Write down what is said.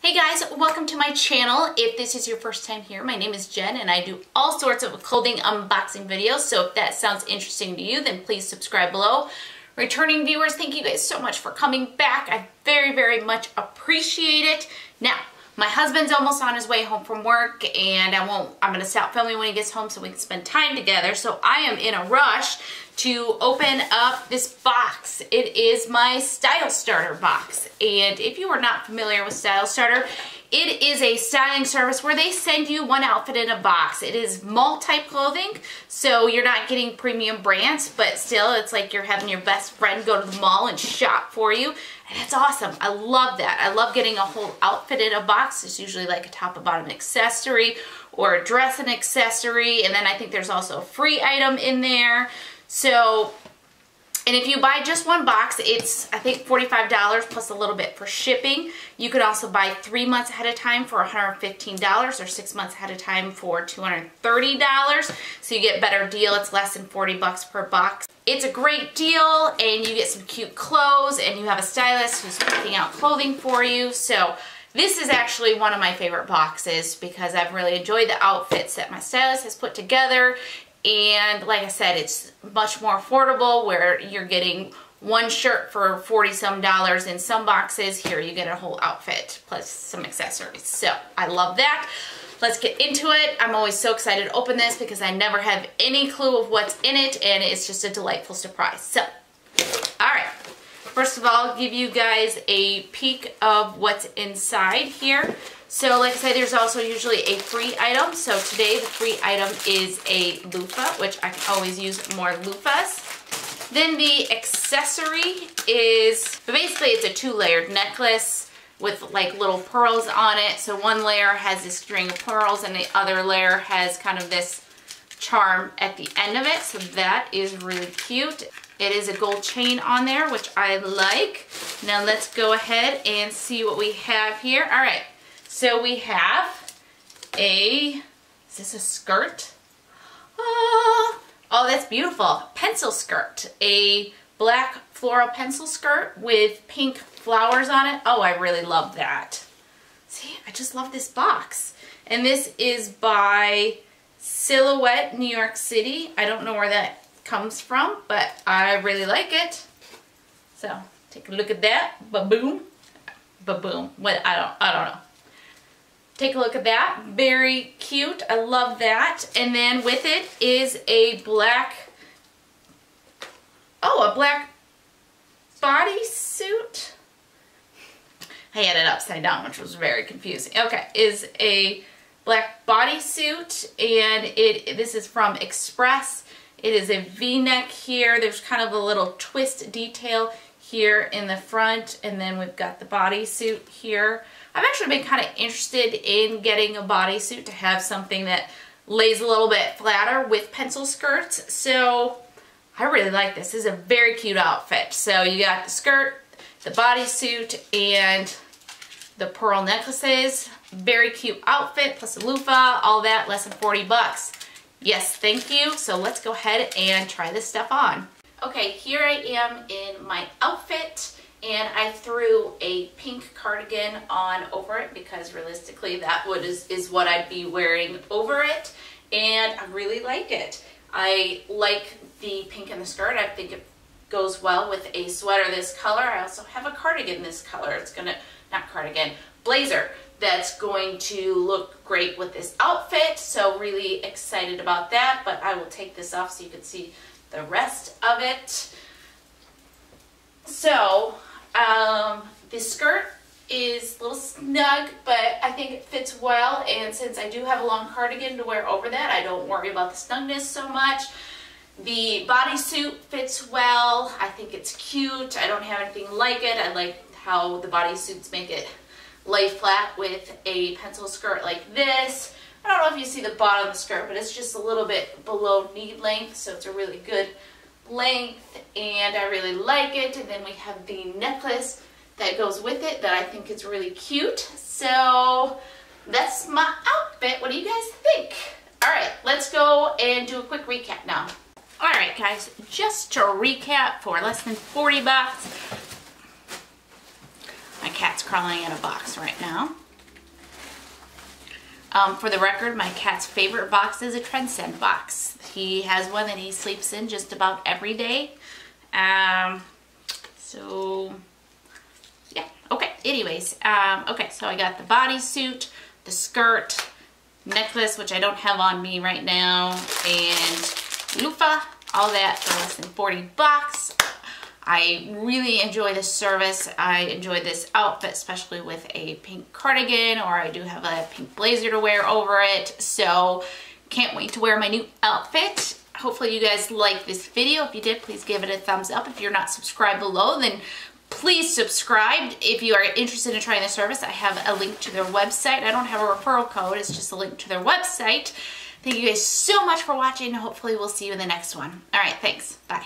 Hey guys, welcome to my channel. If this is your first time here, my name is Jen and I do all sorts of clothing unboxing videos. So if that sounds interesting to you, then please subscribe below. Returning viewers, thank you guys so much for coming back. I very much appreciate it. Now, my husband's almost on his way home from work and I'm gonna stop filming when he gets home so we can spend time together. So I am in a rush to open up this box. It is my Stylestarter box. And if you are not familiar with Stylestarter, it is a styling service where they send you one outfit in a box. It is malt-type clothing, so you're not getting premium brands, but still it's like you're having your best friend go to the mall and shop for you. And that's awesome. I love that. I love getting a whole outfit in a box. It's usually like a top and bottom accessory or a dress and accessory. And then I think there's also a free item in there. So, and if you buy just one box, it's, I think, $45 plus a little bit for shipping. You could also buy 3 months ahead of time for $115 or 6 months ahead of time for $230. So you get a better deal. It's less than 40 bucks per box. It's a great deal and you get some cute clothes and you have a stylist who's picking out clothing for you. So this is actually one of my favorite boxes because I've really enjoyed the outfits that my stylist has put together. And like I said, it's much more affordable where you're getting one shirt for 40-some dollars in some boxes. Here you get a whole outfit plus some accessories. So I love that. Let's get into it. I'm always so excited to open this because I never have any clue of what's in it and it's just a delightful surprise. So, all right. First of all, I'll give you guys a peek of what's inside here. So like I said, there's also usually a free item. So today the free item is a loofah, which I can always use more loofahs. Then the accessory is, basically it's a two-layered necklace with like little pearls on it. So one layer has this string of pearls and the other layer has kind of this charm at the end of it. So that is really cute. It is a gold chain on there, which I like. Now let's go ahead and see what we have here. All right. So we have is this a skirt? Oh, that's beautiful. Pencil skirt. A black floral pencil skirt with pink flowers on it. Oh, I really love that. See, I just love this box. And this is by Silhouette, New York City. I don't know where that comes from, but I really like it. So take a look at that. Ba-boom. Ba-boom. What? I don't know. Take a look at that. Very cute. I love that. And then with it is a black bodysuit. I had it upside down, which was very confusing. Okay, is a black bodysuit, and this is from Express. It is a V-neck here. There's kind of a little twist detail here in the front, and then we've got the bodysuit here. I've actually been kind of interested in getting a bodysuit to have something that lays a little bit flatter with pencil skirts. So I really like this. This is a very cute outfit. So you got the skirt, the bodysuit, and the pearl necklaces. Very cute outfit, plus a loofah, all that, less than 40 bucks. Yes, thank you. So let's go ahead and try this stuff on. Okay, here I am in my outfit. And I threw a pink cardigan on over it because realistically that is what I'd be wearing over it. And I really like it. I like the pink in the skirt. I think it goes well with a sweater this color. I also have a cardigan this color. It's gonna, not cardigan, blazer. That's going to look great with this outfit. So really excited about that. But I will take this off so you can see the rest of it. So, the skirt is a little snug, but I think it fits well, and since I do have a long cardigan to wear over that, I don't worry about the snugness so much. The bodysuit fits well. I think it's cute. I don't have anything like it. I like how the bodysuits make it lay flat with a pencil skirt like this. I don't know if you see the bottom of the skirt, but it's just a little bit below knee length, so it's a really good length, and I really like it. And then we have the necklace that goes with it that I think is really cute. So that's my outfit. What do you guys think? All right, let's go and do a quick recap now. All right, guys, just to recap, for less than 40 bucks, my cat's crawling in a box right now. For the record, my cat's favorite box is a Transcend box. He has one that he sleeps in just about every day. So yeah, okay, anyways, okay, so I got the bodysuit, the skirt, necklace, which I don't have on me right now, and loofah, all that for less than 40 bucks. I really enjoy this service. I enjoy this outfit, especially with a pink cardigan, or I do have a pink blazer to wear over it. So can't wait to wear my new outfit. Hopefully you guys like this video. If you did, please give it a thumbs up. If you're not subscribed below, then please subscribe. If you are interested in trying the service, I have a link to their website. I don't have a referral code. It's just a link to their website. Thank you guys so much for watching. Hopefully we'll see you in the next one. All right, thanks. Bye.